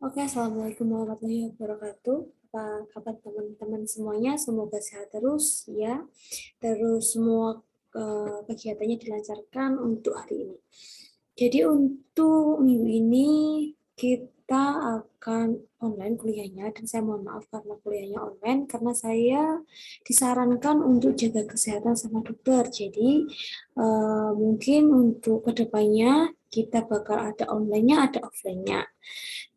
Oke, Assalamualaikum warahmatullahi wabarakatuh. Apa kabar teman-teman semuanya? Semoga sehat terus ya. Terus semua kegiatannya dilancarkan untuk hari ini. Jadi untuk minggu ini kita akan online kuliahnya, dan saya mohon maaf karena kuliahnya online karena saya disarankan untuk jaga kesehatan sama dokter. Jadi mungkin untuk kedepannya kita bakal ada online-nya, ada offline-nya.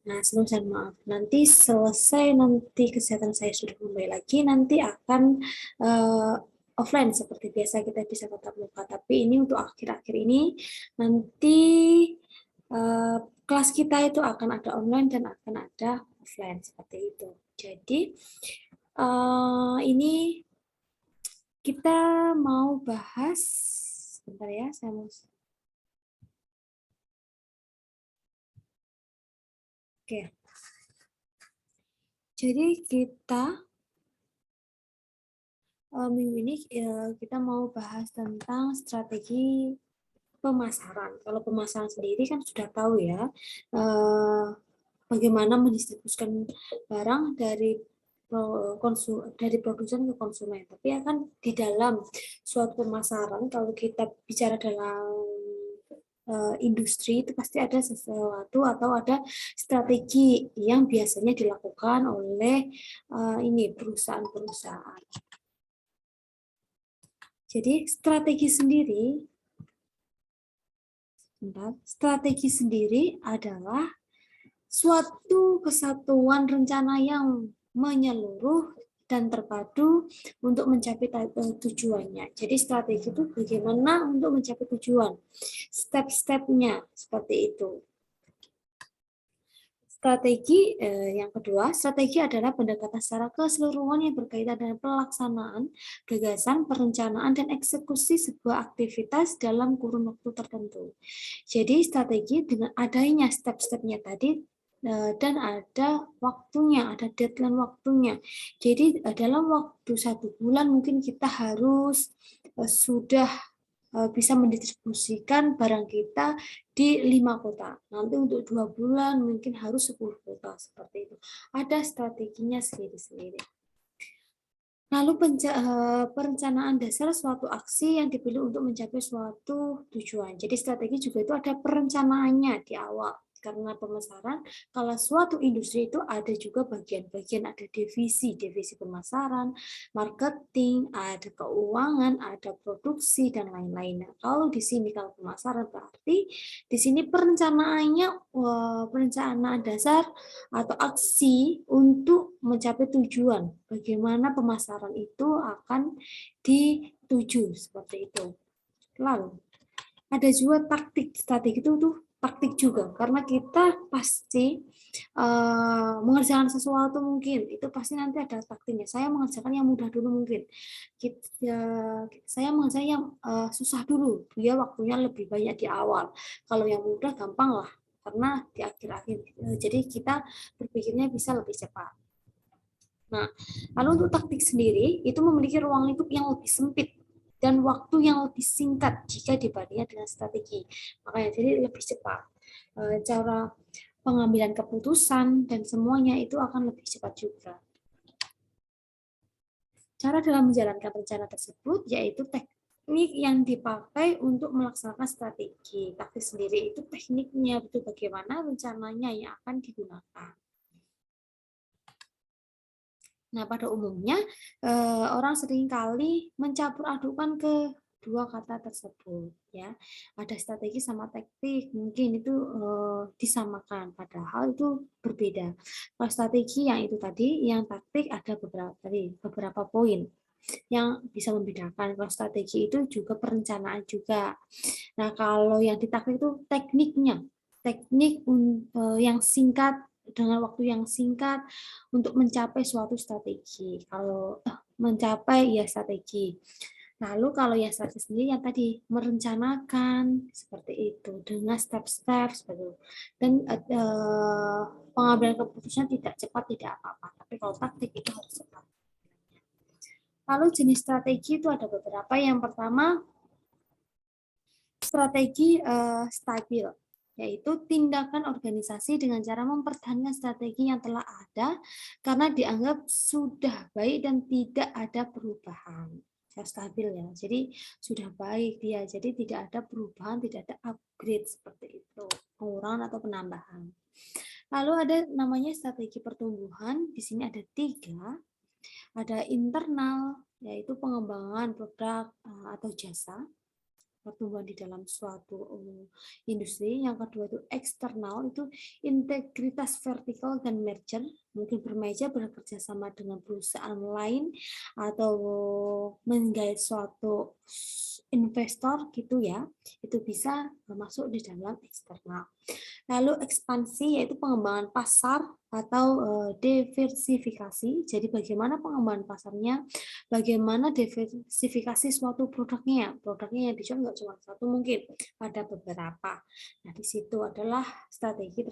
Nah, sebelum saya maaf, nanti selesai nanti kesehatan saya sudah kembali lagi, nanti akan uh, offline seperti biasa kita bisa tatap muka. Tapi ini untuk akhir-akhir ini nanti uh, kelas kita itu akan ada online dan akan ada offline seperti itu. Jadi ini kita mau bahas, sebentar ya, saya mau. Oke. Jadi kita minggu ini kita mau bahas tentang strategi pemasaran. Kalau pemasaran sendiri kan sudah tahu ya, bagaimana mendistribusikan barang dari dari produsen ke konsumen. Tapi akan di dalam suatu pemasaran, kalau kita bicara dalam industri, itu pasti ada sesuatu atau ada strategi yang biasanya dilakukan oleh ini perusahaan-perusahaan. Jadi strategi sendiri adalah suatu kesatuan rencana yang menyeluruh dan terpadu untuk mencapai tujuannya. Jadi strategi itu bagaimana untuk mencapai tujuan. Step-stepnya seperti itu. Yang kedua, strategi adalah pendekatan secara keseluruhan yang berkaitan dengan pelaksanaan, gagasan, perencanaan, dan eksekusi sebuah aktivitas dalam kurun waktu tertentu. Jadi strategi dengan adanya step-stepnya tadi dan ada waktunya, ada deadline waktunya. Jadi dalam waktu 1 bulan mungkin kita harus sudah bisa mendistribusikan barang kita di 5 kota. Nanti untuk 2 bulan mungkin harus 10 kota seperti itu. Ada strateginya sendiri-sendiri. Lalu perencanaan dasar suatu aksi yang dipilih untuk mencapai suatu tujuan. Jadi strategi juga itu ada perencanaannya di awal. Karena pemasaran, kalau suatu industri itu ada juga bagian-bagian, ada divisi pemasaran, marketing, ada keuangan, ada produksi, dan lain-lain. Nah, kalau di sini kalau pemasaran berarti di sini perencanaan dasar atau aksi untuk mencapai tujuan. Bagaimana pemasaran itu akan dituju seperti itu. Lalu ada juga taktik. Strategi itu tuh taktik juga karena kita pasti mengerjakan sesuatu mungkin itu pasti nanti ada taktiknya. Saya mengerjakan yang mudah dulu mungkin. Saya mengerjakan yang susah dulu. Dia waktunya lebih banyak di awal. Kalau yang mudah gampang lah karena di akhir-akhir. Jadi kita berpikirnya bisa lebih cepat. Nah, lalu untuk taktik sendiri itu memiliki ruang lingkup yang lebih sempit dan waktu yang lebih singkat jika dibandingkan dengan strategi. Makanya jadi lebih cepat. Cara pengambilan keputusan dan semuanya itu akan lebih cepat juga. Cara dalam menjalankan rencana tersebut yaitu teknik yang dipakai untuk melaksanakan strategi. Taktik sendiri itu tekniknya, itu bagaimana rencananya yang akan digunakan. Nah, pada umumnya orang seringkali mencampur adukan kedua kata tersebut, ya. Ada strategi sama taktik, mungkin itu disamakan, padahal itu berbeda. Kalau strategi yang itu tadi, yang taktik ada beberapa poin yang bisa membedakan. Kalau strategi itu juga perencanaan juga. Nah, kalau yang di taktik itu tekniknya, teknik yang singkat dengan waktu yang singkat untuk mencapai suatu strategi. Kalau mencapai ya strategi. Lalu kalau yang strategi sendiri yang tadi merencanakan seperti itu dengan step-step seperti itu. Dan pengambilan keputusan tidak cepat tidak apa-apa. Tapi kalau taktik itu harus cepat. Lalu jenis strategi itu ada beberapa. Yang pertama strategi stabil. yaitu tindakan organisasi dengan cara mempertahankan strategi yang telah ada karena dianggap sudah baik dan tidak ada perubahan. Stabil ya, jadi sudah baik dia, jadi tidak ada perubahan, tidak ada upgrade seperti itu, pengurangan atau penambahan. Lalu ada namanya strategi pertumbuhan, di sini ada 3, ada internal, yaitu pengembangan produk atau jasa, pertumbuhan di dalam suatu industri. Yang kedua itu eksternal, itu integritas vertikal dan merger, mungkin bermerger bekerja sama dengan perusahaan lain atau menggait suatu investor gitu ya, itu bisa masuk di dalam eksternal. Lalu ekspansi yaitu pengembangan pasar atau diversifikasi. Jadi bagaimana pengembangan pasarnya, bagaimana diversifikasi suatu produknya. Produknya yang dijual nggak cuma satu, mungkin ada beberapa. Nah, di situ adalah strategi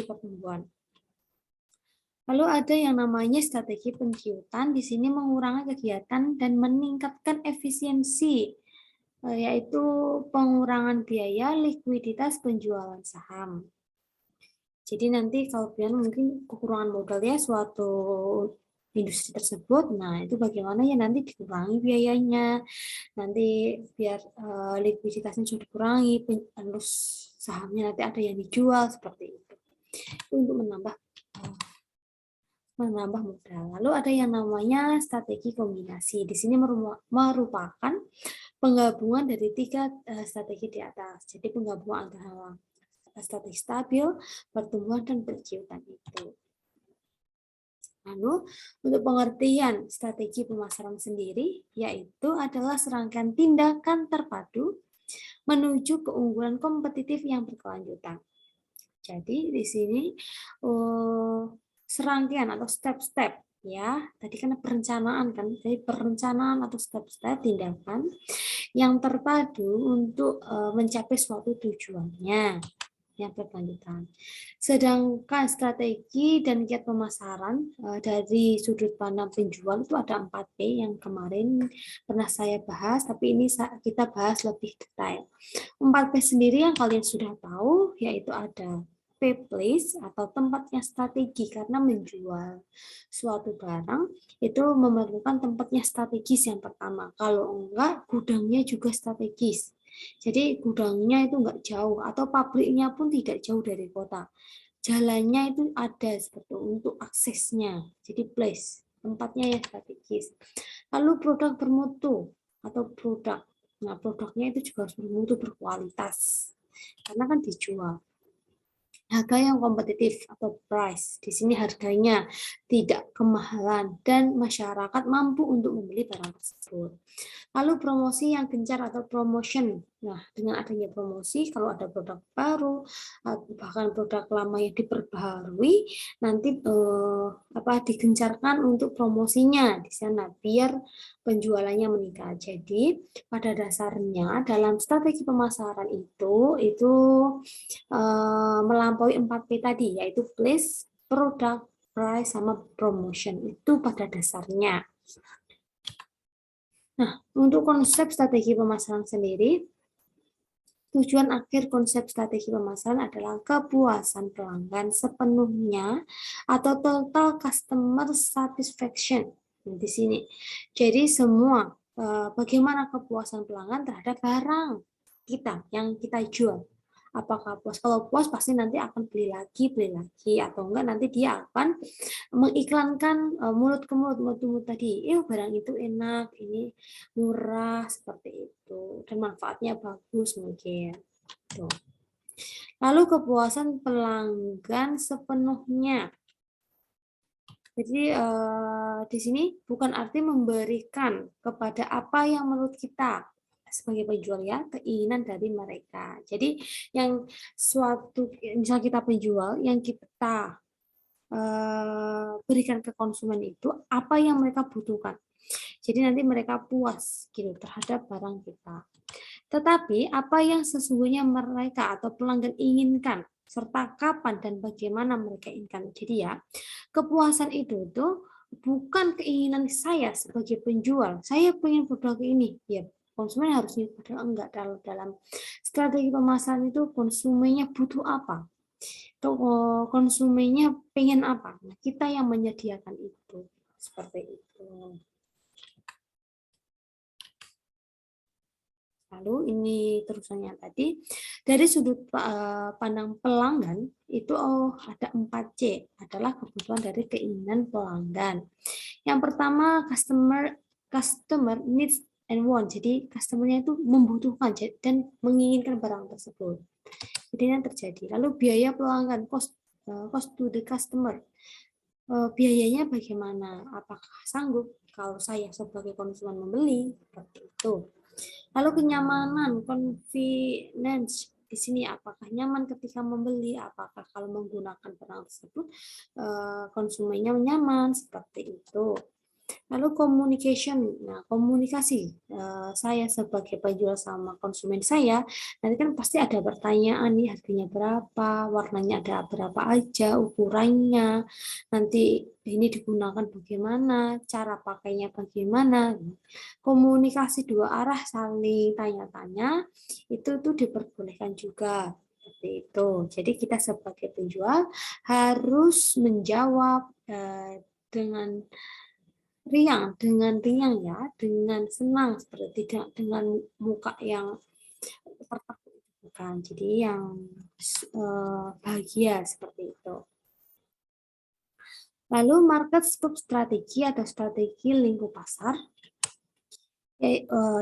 pertumbuhan. Lalu ada yang namanya strategi penciutan. Di sini mengurangi kegiatan dan meningkatkan efisiensi, yaitu pengurangan biaya, likuiditas penjualan saham. Jadi nanti kalau kalian mungkin kekurangan modal ya suatu industri tersebut, nah itu bagaimana ya nanti dikurangi biayanya, nanti biar likuiditasnya sudah dikurangi, terus sahamnya nanti ada yang dijual seperti itu untuk menambah modal. Lalu ada yang namanya strategi kombinasi. Di sini merupakan penggabungan dari 3 strategi di atas. Jadi penggabungan antara strategi stabil, pertumbuhan, dan penciutan itu. Lalu, untuk pengertian strategi pemasaran sendiri, yaitu adalah serangkaian tindakan terpadu menuju keunggulan kompetitif yang berkelanjutan. Jadi, di sini serangkaian atau step-step ya. Tadi kan perencanaan kan, jadi perencanaan atau step-step tindakan yang terpadu untuk mencapai suatu tujuannya yang berkelanjutan. Sedangkan strategi dan kiat pemasaran dari sudut pandang penjual itu ada 4P yang kemarin pernah saya bahas, tapi ini kita bahas lebih detail. 4P sendiri yang kalian sudah tahu, yaitu ada P place atau tempatnya strategi, karena menjual suatu barang itu memerlukan tempatnya strategis yang pertama. Kalau enggak, gudangnya juga strategis. Jadi gudangnya itu enggak jauh atau pabriknya pun tidak jauh dari kota. Jalannya itu ada seperti untuk aksesnya. Jadi place, tempatnya yang strategis. Lalu produk bermutu atau produk. Nah, produknya itu juga harus bermutu, berkualitas. Karena kan dijual. Harga yang kompetitif atau price. Di sini harganya tidak kemahalan dan masyarakat mampu untuk membeli barang tersebut. Lalu promosi yang gencar atau promotion. Nah, dengan adanya promosi, kalau ada produk baru, bahkan produk lama yang diperbaharui, nanti digencarkan untuk promosinya di sana biar penjualannya meningkat. Jadi, pada dasarnya dalam strategi pemasaran itu melampaui 4P tadi, yaitu place, product, price, sama promotion. Itu pada dasarnya. Nah, untuk konsep strategi pemasaran sendiri, tujuan akhir konsep strategi pemasaran adalah kepuasan pelanggan sepenuhnya atau total customer satisfaction. Di sini. Jadi semua bagaimana kepuasan pelanggan terhadap barang kita yang kita jual. Apakah puas? Kalau puas pasti nanti akan beli lagi, atau enggak nanti dia akan mengiklankan mulut ke mulut tadi. Barang itu enak, ini murah seperti itu, dan manfaatnya bagus mungkin. Tuh. Lalu kepuasan pelanggan sepenuhnya. Jadi di sini bukan arti memberikan kepada apa yang menurut kita sebagai penjual ya, keinginan dari mereka. Jadi yang suatu misal kita penjual, yang kita berikan ke konsumen itu apa yang mereka butuhkan. Jadi nanti mereka puas gitu terhadap barang kita. Tetapi apa yang sesungguhnya mereka atau pelanggan inginkan serta kapan dan bagaimana mereka inginkan. Jadi ya, kepuasan itu tuh bukan keinginan saya sebagai penjual. Saya pengen produk ini, ya konsumen harus ngikut, padahal enggak. Dalam strategi pemasaran itu konsumennya butuh apa, atau konsumennya pengen apa. Nah, kita yang menyediakan itu, seperti itu. Lalu ini terusannya tadi, dari sudut pandang pelanggan itu ada 4C, adalah kebutuhan dari keinginan pelanggan. Yang pertama, customer needs and want. Jadi customernya itu membutuhkan dan menginginkan barang tersebut. Jadi yang terjadi. Lalu biaya pelanggan, cost to the customer. Biayanya bagaimana? Apakah sanggup kalau saya sebagai konsumen membeli? Seperti itu. Lalu kenyamanan, convenience. Di sini apakah nyaman ketika membeli? Apakah kalau menggunakan barang tersebut konsumennya nyaman? Seperti itu. Lalu communication, nah komunikasi saya sebagai penjual sama konsumen saya, nanti kan pasti ada pertanyaan nih, harganya berapa, warnanya ada berapa aja, ukurannya, nanti ini digunakan bagaimana, cara pakainya bagaimana. Komunikasi dua arah, saling tanya-tanya, itu tuh diperbolehkan juga. Seperti itu. Jadi kita sebagai penjual harus menjawab dengan riang ya, dengan senang, seperti tidak dengan muka yang tertekuk, bukan. Jadi yang bahagia seperti itu. Lalu market scope strategi atau strategi lingkup pasar.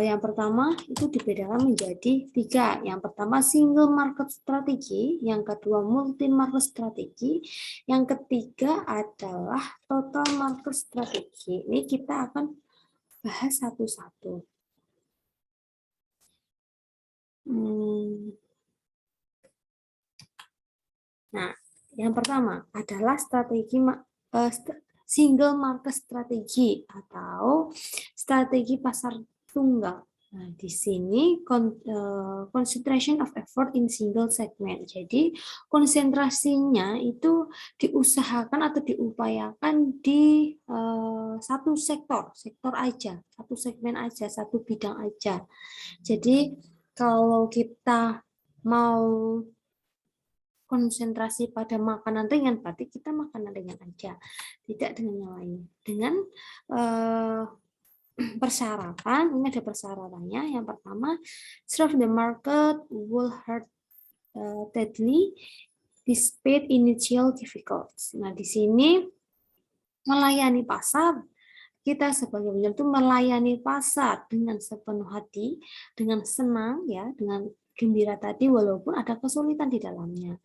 Yang pertama itu dibedakan menjadi 3. Yang pertama single market strategi, yang kedua multi market strategi, yang ketiga adalah total market strategi. Ini kita akan bahas satu-satu. Nah, yang pertama adalah strategi single market strategi atau strategi pasar tunggal. Nah, di sini concentration of effort in single segment. Jadi konsentrasinya itu diusahakan atau diupayakan di satu sektor aja, satu segmen aja, satu bidang aja. Jadi kalau kita mau konsentrasi pada makanan ringan, berarti kita makanan ringan aja, tidak dengan yang lain. Dengan persyaratan, ini ada persyaratannya. Yang pertama, serve the market wholeheartedly despite initial difficulties. Nah, di sini melayani pasar, kita sebagai penjual itu melayani pasar dengan sepenuh hati, dengan senang ya, dengan gembira tadi, walaupun ada kesulitan di dalamnya.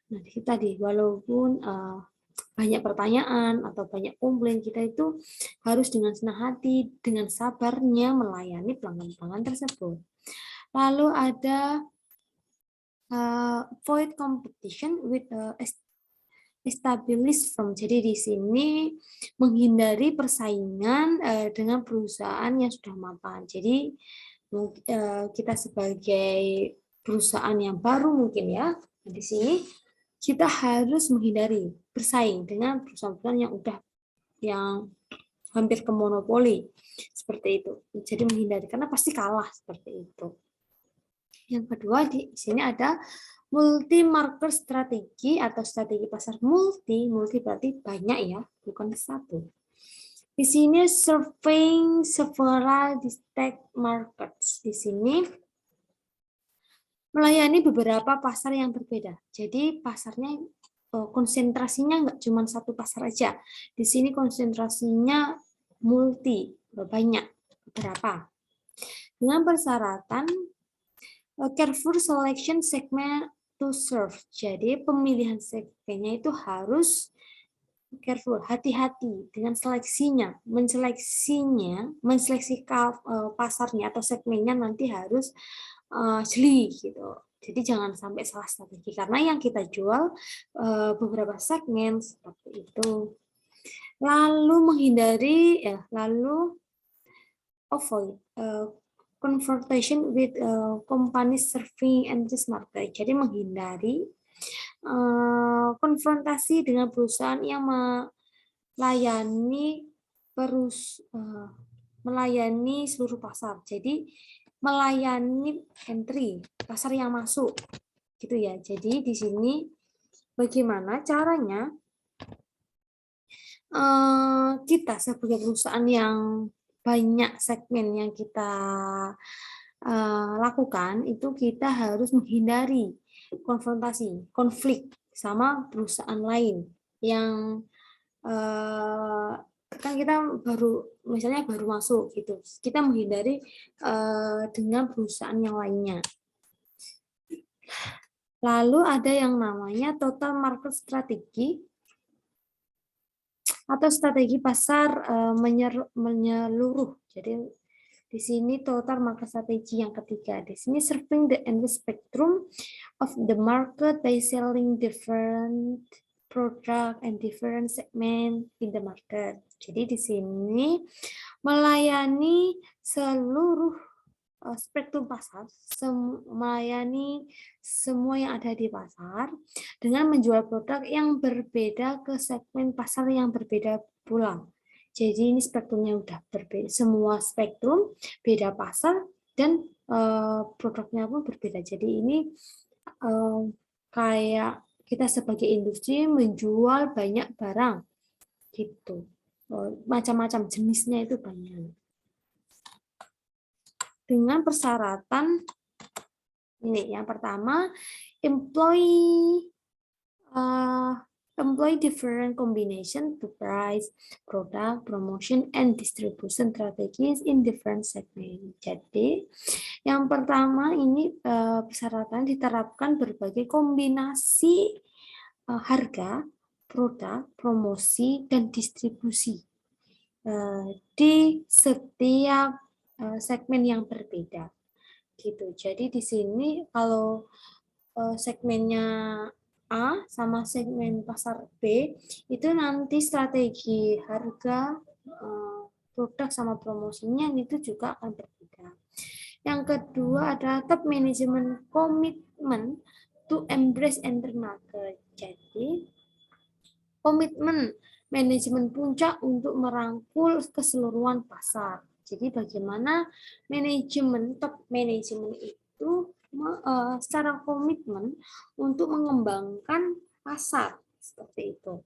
Nah, kita walaupun banyak pertanyaan atau banyak komplain, kita itu harus dengan senang hati, dengan sabarnya melayani pelanggan-pelanggan tersebut. Lalu ada avoid competition with established firm. Jadi di sini menghindari persaingan dengan perusahaan yang sudah mapan. Jadi kita sebagai perusahaan yang baru mungkin ya, di sini kita harus menghindari bersaing dengan perusahaan-perusahaan yang hampir ke monopoli seperti itu. Jadi menghindari karena pasti kalah seperti itu. Yang kedua di sini ada multi market strategi atau strategi pasar multi berarti banyak ya, bukan satu. Di sini surveying several distinct markets. Di sini melayani beberapa pasar yang berbeda. Jadi pasarnya konsentrasinya nggak cuma satu pasar aja. Di sini konsentrasinya multi, banyak, beberapa. Dengan persyaratan careful selection segment to serve. Jadi pemilihan segmennya itu harus careful, hati-hati dengan seleksinya, menseleksi pasarnya atau segmennya nanti harus jeli gitu. Jadi jangan sampai salah strategi karena yang kita jual beberapa segmen seperti itu. Lalu menghindari lalu avoid confrontation with companies serving and this market. Jadi menghindari konfrontasi dengan perusahaan yang melayani seluruh pasar. Jadi melayani entry, pasar yang masuk, gitu ya. Jadi di sini bagaimana caranya kita sebagai perusahaan yang banyak segmen yang kita lakukan, itu kita harus menghindari konflik sama perusahaan lain yang kan kita misalnya baru masuk gitu, kita menghindari dengan perusahaan yang lainnya. Lalu ada yang namanya total market strategy atau strategi pasar menyeluruh. Jadi di sini total market strategy yang ketiga. Di sini serving the entire spectrum of the market by selling different product and different segment in the market. Jadi di sini melayani seluruh spektrum pasar, melayani semua yang ada di pasar dengan menjual produk yang berbeda ke segmen pasar yang berbeda pula. Jadi ini spektrumnya udah berbeda, semua spektrum beda pasar dan produknya pun berbeda. Jadi ini kayak kita sebagai industri menjual banyak barang gitu, macam-macam jenisnya itu banyak. Dengan persyaratan ini, yang pertama employ different combination to price, product, promotion, and distribution strategies in different segment. Jadi yang pertama ini persyaratan diterapkan berbagai kombinasi harga, produk, promosi, dan distribusi di setiap segmen yang berbeda. Gitu. Jadi di sini kalau segmennya A sama segmen pasar B itu nanti strategi harga, produk sama promosinya itu juga akan berbeda. Yang kedua adalah top management commitment to embrace entry market. Jadi komitmen manajemen puncak untuk merangkul keseluruhan pasar. Jadi bagaimana top manajemen itu secara komitmen untuk mengembangkan pasar seperti itu.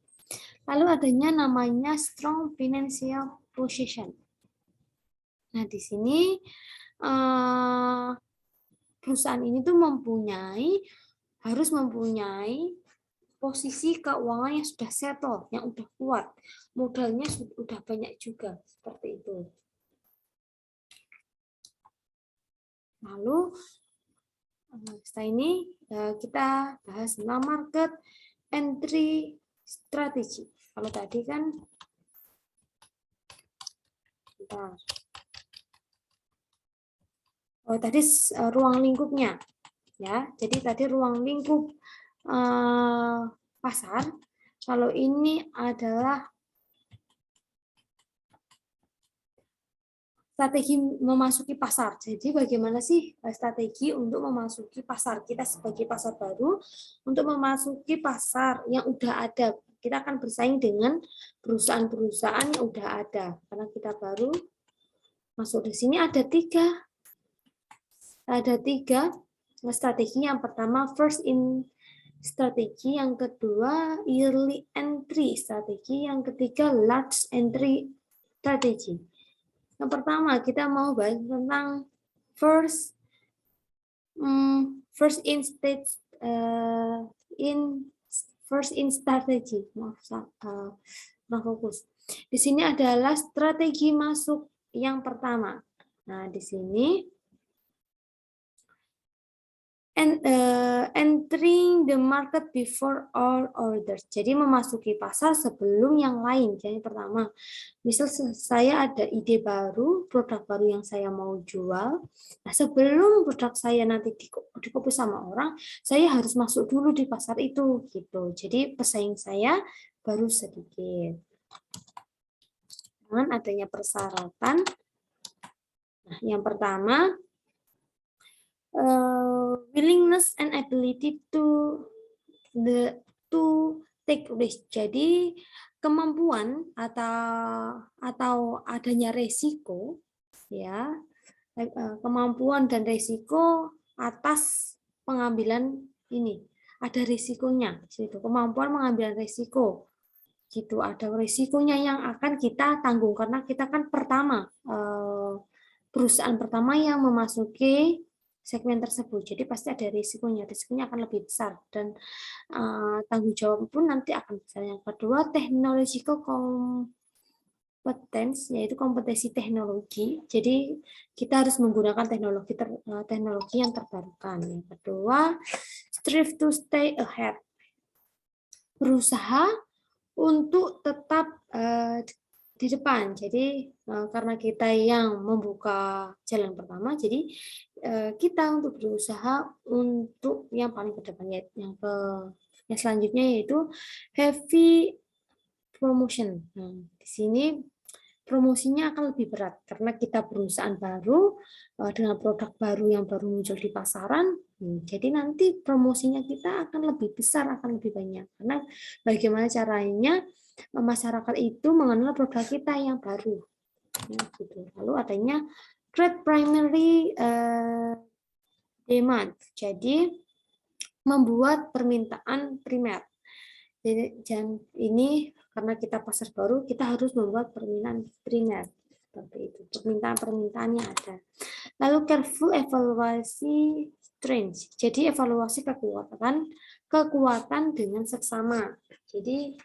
Lalu adanya namanya strong financial position. Nah, di sini perusahaan ini tuh harus mempunyai posisi keuangan yang sudah settle, yang udah kuat, modalnya sudah banyak juga, seperti itu. Lalu setelah ini kita bahas tentang market entry strategy. Kalau tadi kan tadi ruang lingkupnya, ya. Jadi tadi ruang lingkup pasar. Kalau ini adalah strategi memasuki pasar. Jadi bagaimana sih strategi untuk memasuki pasar? Kita sebagai pasar baru untuk memasuki pasar yang udah ada. Kita akan bersaing dengan perusahaan-perusahaan yang udah ada. Karena kita baru masuk di sini ada tiga strategi. Yang pertama first in strategi, yang kedua early entry strategi, yang ketiga large entry strategi. Yang pertama kita mau bahas tentang first in strategy. Maaf, fokus. Di sini adalah strategi masuk yang pertama. Nah, di sini entering the market before all others. Jadi memasuki pasar sebelum yang lain. Jadi pertama, misal saya ada ide baru, produk baru yang saya mau jual. Nah, sebelum produk saya nanti dikopi sama orang, saya harus masuk dulu di pasar itu gitu. Jadi pesaing saya baru sedikit. Dengan adanya persyaratan. Nah, yang pertama willingness and ability to take risk. Jadi kemampuan atau adanya resiko, ya, kemampuan dan risiko atas pengambilan ini. Ada risikonya, situ kemampuan mengambil risiko, gitu. Ada risikonya yang akan kita tanggung karena kita kan pertama perusahaan pertama yang memasuki segmen tersebut. Jadi pasti ada risikonya, risikonya akan lebih besar dan tanggung jawab pun nanti akan besar. Yang kedua, technological competence, yaitu kompetensi teknologi. Jadi kita harus menggunakan teknologi yang terbarukan. Yang kedua, strive to stay ahead, berusaha untuk tetap di depan. Jadi karena kita yang membuka jalan pertama, jadi kita untuk berusaha untuk yang paling ke depan. Yang selanjutnya yaitu heavy promotion. Nah, di sini promosinya akan lebih berat karena kita perusahaan baru dengan produk baru yang baru muncul di pasaran. Jadi nanti promosinya kita akan lebih besar, akan lebih banyak. Karena bagaimana caranya masyarakat itu mengenal produk kita yang baru. Gitu. Lalu adanya great primary demand. Jadi membuat permintaan primer. Jadi ini karena kita pasar baru, kita harus membuat permintaan primer. Seperti itu. Permintaan-permintaannya ada. Lalu careful evaluasi strength. Jadi evaluasi kekuatan dengan seksama. Jadi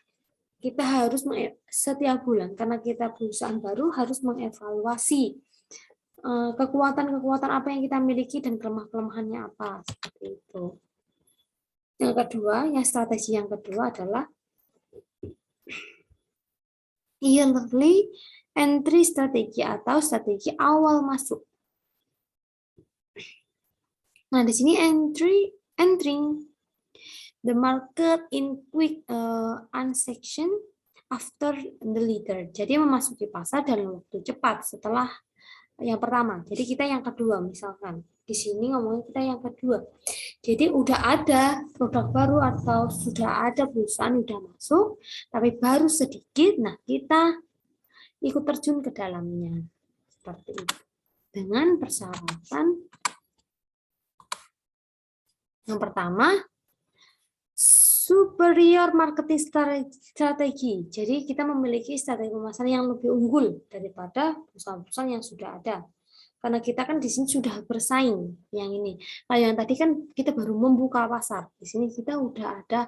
kita harus setiap bulan karena kita perusahaan baru harus mengevaluasi kekuatan-kekuatan apa yang kita miliki dan kelemahan-kelemahannya apa. Seperti itu. Yang kedua, strategi yang kedua adalah early entry strategi atau strategi awal masuk. Nah, di sini entering the market in quick unsection after the leader. Jadi memasuki pasar dalam waktu cepat setelah yang pertama. Jadi kita yang kedua misalkan. Di sini ngomongin kita yang kedua. Jadi udah ada produk baru atau sudah ada perusahaan udah masuk, tapi baru sedikit. Nah, kita ikut terjun ke dalamnya. Seperti itu. Dengan persyaratan yang pertama, superior marketing strategi. Jadi kita memiliki strategi pemasaran yang lebih unggul daripada perusahaan-perusahaan yang sudah ada. Karena kita kan di sini sudah bersaing yang ini. Nah, yang tadi kan kita baru membuka pasar. Di sini kita udah ada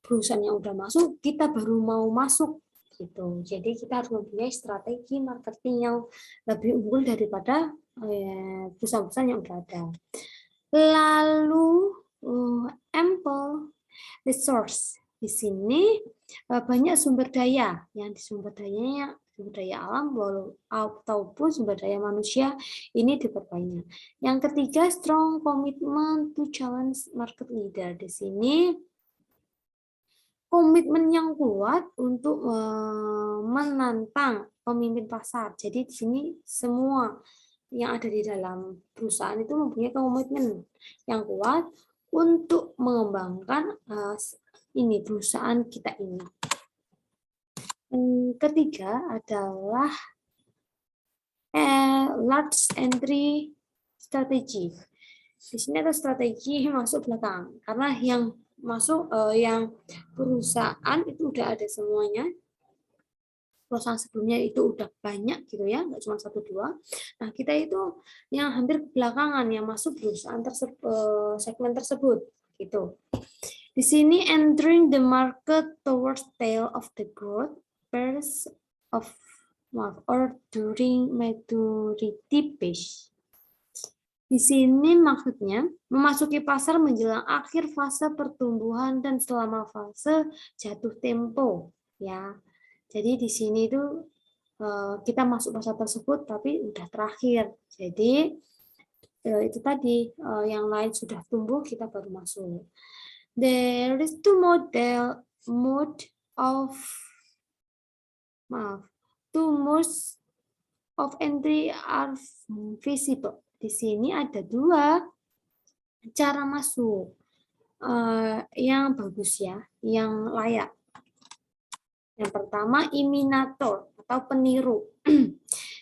perusahaan yang udah masuk, kita baru mau masuk gitu. Jadi kita harus mempunyai strategi marketing yang lebih unggul daripada perusahaan-perusahaan yang udah ada. Lalu ample resource. Di sini banyak sumber daya, yang di sumber daya alam ataupun sumber daya manusia ini diperbanyak. Yang ketiga, strong commitment to challenge market leader. Di sini komitmen yang kuat untuk menantang pemimpin pasar. Jadi di sini semua yang ada di dalam perusahaan itu mempunyai komitmen yang kuat untuk mengembangkan ini perusahaan kita ini. Yang ketiga adalah large entry strategy. Di sini ada strategi masuk belakang karena yang masuk yang perusahaan itu udah ada semuanya. Perusahaan sebelumnya itu udah banyak gitu ya, nggak cuma 1-2. Nah, kita itu yang hampir belakangan yang masuk perusahaan segmen tersebut gitu. Di sini entering the market towards tail of the growth phase of or during maturity phase. Di sini maksudnya memasuki pasar menjelang akhir fase pertumbuhan dan selama fase jatuh tempo ya. Jadi di sini itu kita masuk pasar tersebut tapi udah terakhir. Jadi itu tadi yang lain sudah tumbuh kita baru masuk. There is two modes of entry are visible. Di sini ada 2 cara masuk yang bagus ya, yang layak. Yang pertama, imitator atau peniru.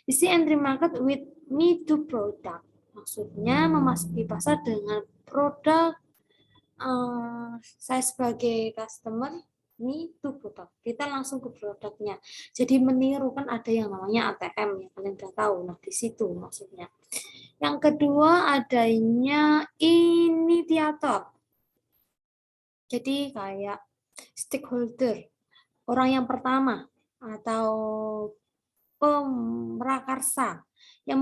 Di sini entry market with me to product. Maksudnya memasuki pasar dengan produk saya sebagai customer me to product. Kita langsung ke produknya. Jadi meniru, kan ada yang namanya ATM yang kalian udah tahu. Nah, di situ maksudnya. Yang kedua adanya initiator. Jadi kayak stakeholder, orang yang pertama atau pemrakarsa yang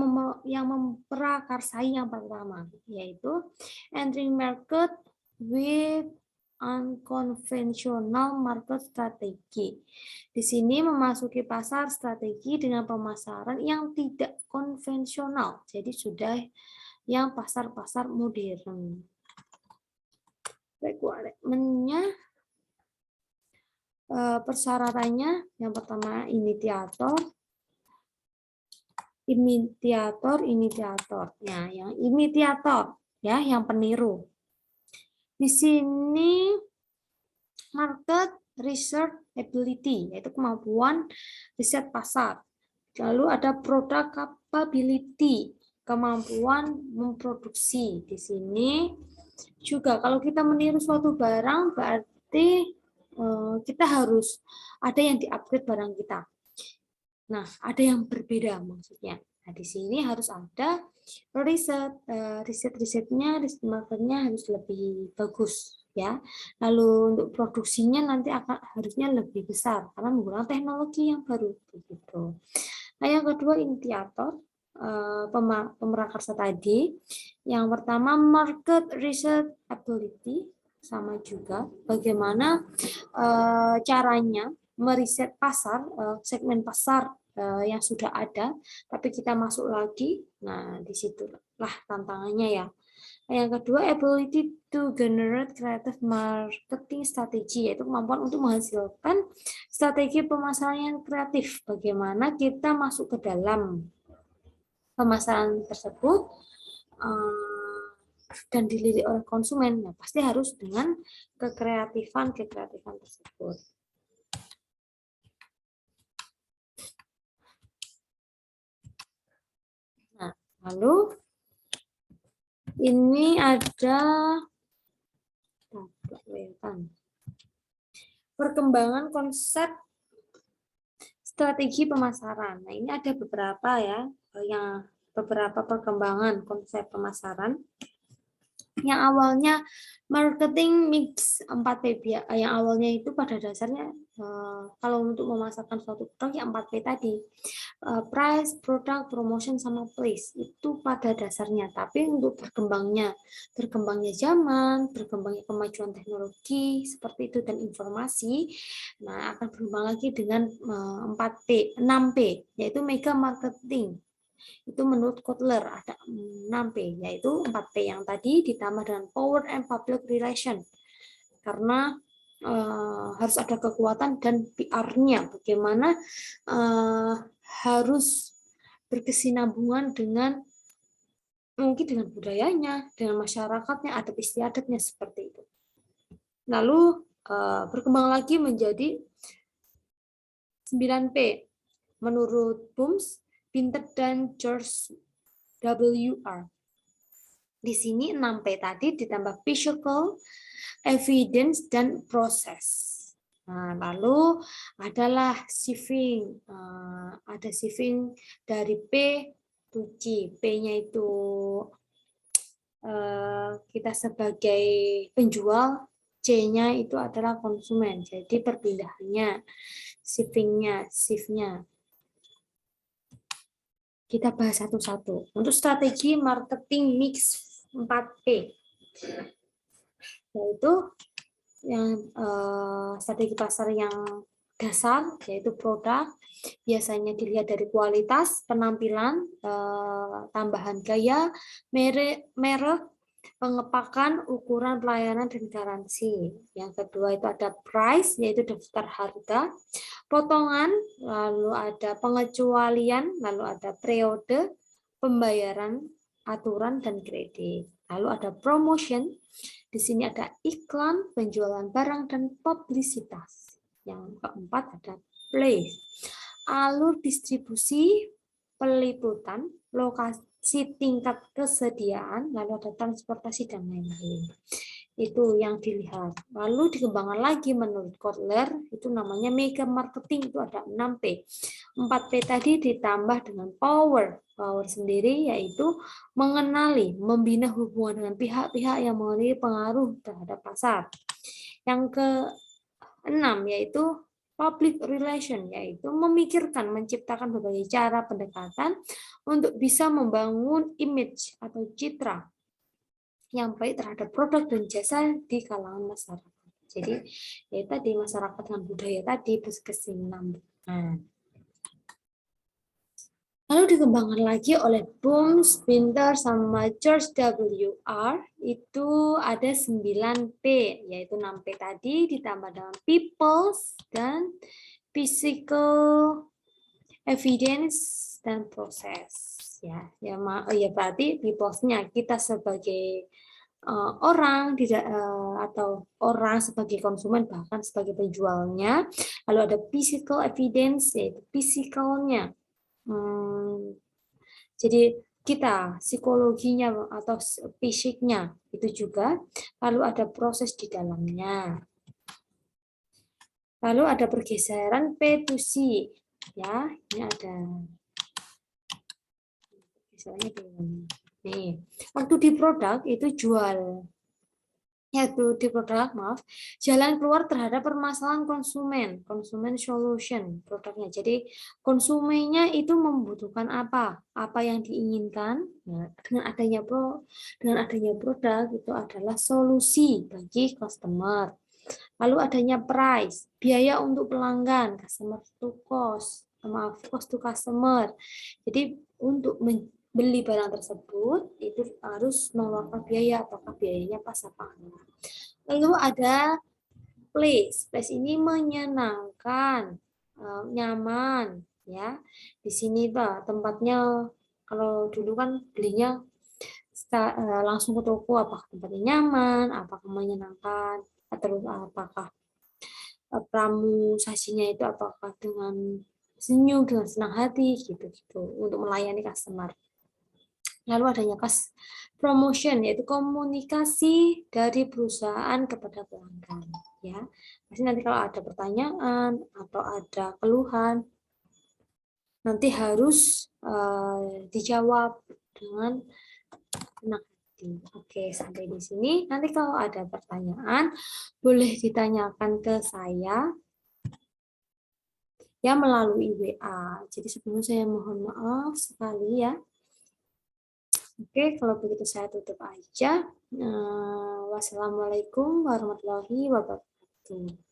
memprakarsai yang pertama, yaitu entering market with unconventional market strategy. Di sini memasuki pasar strategi dengan pemasaran yang tidak konvensional. Jadi sudah yang pasar-pasar modern. Requirement-nya, persyaratannya yang pertama initiator. Nah, yang initiator ya, yang peniru. Di sini market research ability, yaitu kemampuan riset pasar. Lalu ada product capability, kemampuan memproduksi. Di sini juga kalau kita meniru suatu barang berarti kita harus ada yang di-upgrade barang kita. Nah, ada yang berbeda maksudnya. Nah, di sini harus ada riset-risetnya, riset marketnya harus lebih bagus ya. Lalu untuk produksinya nanti harusnya lebih besar karena menggunakan teknologi yang baru begitu. Nah, yang kedua initiator, pemrakarsa tadi. Yang pertama market research ability, sama juga bagaimana caranya meriset pasar, segmen pasar yang sudah ada, tapi kita masuk lagi. Nah, disitulah tantangannya ya. Yang kedua, ability to generate creative marketing strategy, yaitu kemampuan untuk menghasilkan strategi pemasaran yang kreatif. Bagaimana kita masuk ke dalam pemasaran tersebut dan dilirik oleh konsumen. Nah, pasti harus dengan kekreatifan tersebut. Nah, lalu ini ada perkembangan konsep strategi pemasaran. Nah, ini ada beberapa ya, beberapa perkembangan konsep pemasaran. Yang awalnya marketing mix 4P, yang awalnya itu pada dasarnya kalau untuk memasarkan suatu produk yang 4P tadi, price, product, promotion, sama place, itu pada dasarnya. Tapi untuk berkembangnya zaman, berkembangnya kemajuan teknologi seperti itu dan informasi, nah akan berkembang lagi dengan 4P, 6P, yaitu mega marketing. Itu menurut Kotler ada 6P, yaitu 4P yang tadi ditambah dengan power and public relation. Karena harus ada kekuatan dan PR-nya, bagaimana harus berkesinambungan dengan mungkin dengan budayanya, dengan masyarakatnya, adat istiadatnya seperti itu. Lalu berkembang lagi menjadi 9P menurut Booms, Pinter, dan George W.R. Di sini 6P tadi ditambah physical, evidence, dan proses. Nah, lalu adalah sieving. Ada sieving dari P to C. P-nya itu kita sebagai penjual, C-nya itu adalah konsumen. Jadi perpindahannya, sievingnya, shift-nya. Kita bahas satu-satu. Untuk strategi marketing mix 4P, yaitu yang strategi pasar yang dasar, yaitu produk, biasanya dilihat dari kualitas, penampilan, tambahan gaya, merek, pengepakan, ukuran, pelayanan, dan garansi. Yang kedua itu ada price, yaitu daftar harga, potongan, lalu ada pengecualian, lalu ada periode, pembayaran, aturan, dan kredit. Lalu ada promotion, di sini ada iklan, penjualan barang, dan publisitas. Yang keempat ada place, alur distribusi, peliputan, lokasi tingkat kesediaan, lalu ada transportasi dan lain-lain. Itu yang dilihat. Lalu dikembangkan lagi menurut Kotler, itu namanya mega marketing, itu ada 6P. 4P tadi ditambah dengan power. Power sendiri yaitu mengenali, membina hubungan dengan pihak-pihak yang memiliki pengaruh terhadap pasar. Yang ke-6 yaitu public relation, yaitu memikirkan, menciptakan berbagai cara pendekatan untuk bisa membangun image atau citra yang baik terhadap produk dan jasa di kalangan masyarakat. Jadi, ya tadi masyarakat dengan budaya tadi berkesinambungan. Lalu dikembangkan lagi oleh Boom, Spinter, sama George W. R. Itu ada 9P, yaitu 6P tadi ditambah dengan peoples dan physical evidence dan proses. Ya, berarti peoples-nya kita sebagai orang atau orang sebagai konsumen, bahkan sebagai penjualnya. Lalu ada physical evidence, yaitu physical-nya. Jadi kita psikologinya atau fisiknya itu juga, lalu ada proses di dalamnya. Lalu ada pergeseran P to C, ya. Ini ada pergeserannya nih. Waktu di produk itu jual, yaitu di produk, jalan keluar terhadap permasalahan konsumen solution produknya. Jadi konsumennya itu membutuhkan apa yang diinginkan. Nah, dengan adanya produk itu adalah solusi bagi customer. Lalu adanya price, biaya untuk pelanggan, customer to cost, cost to customer. Jadi untuk beli barang tersebut itu harus mengeluarkan biaya, apakah biayanya pas apa enggak. Lalu ada place ini menyenangkan, nyaman, ya. Di sini tempatnya, kalau dulu kan belinya langsung ke toko, apakah tempatnya nyaman, apakah menyenangkan, atau apakah pramusasinya itu apakah dengan senyum, dengan senang hati, gitu untuk melayani customer. Lalu adanya promotion, yaitu komunikasi dari perusahaan kepada pelanggan. Ya, pasti nanti kalau ada pertanyaan atau ada keluhan, nanti harus dijawab dengan senang hati. Oke, sampai di sini. Nanti kalau ada pertanyaan, boleh ditanyakan ke saya ya melalui WA. Jadi sebelumnya saya mohon maaf sekali ya. Oke, kalau begitu saya tutup aja. Wassalamualaikum warahmatullahi wabarakatuh.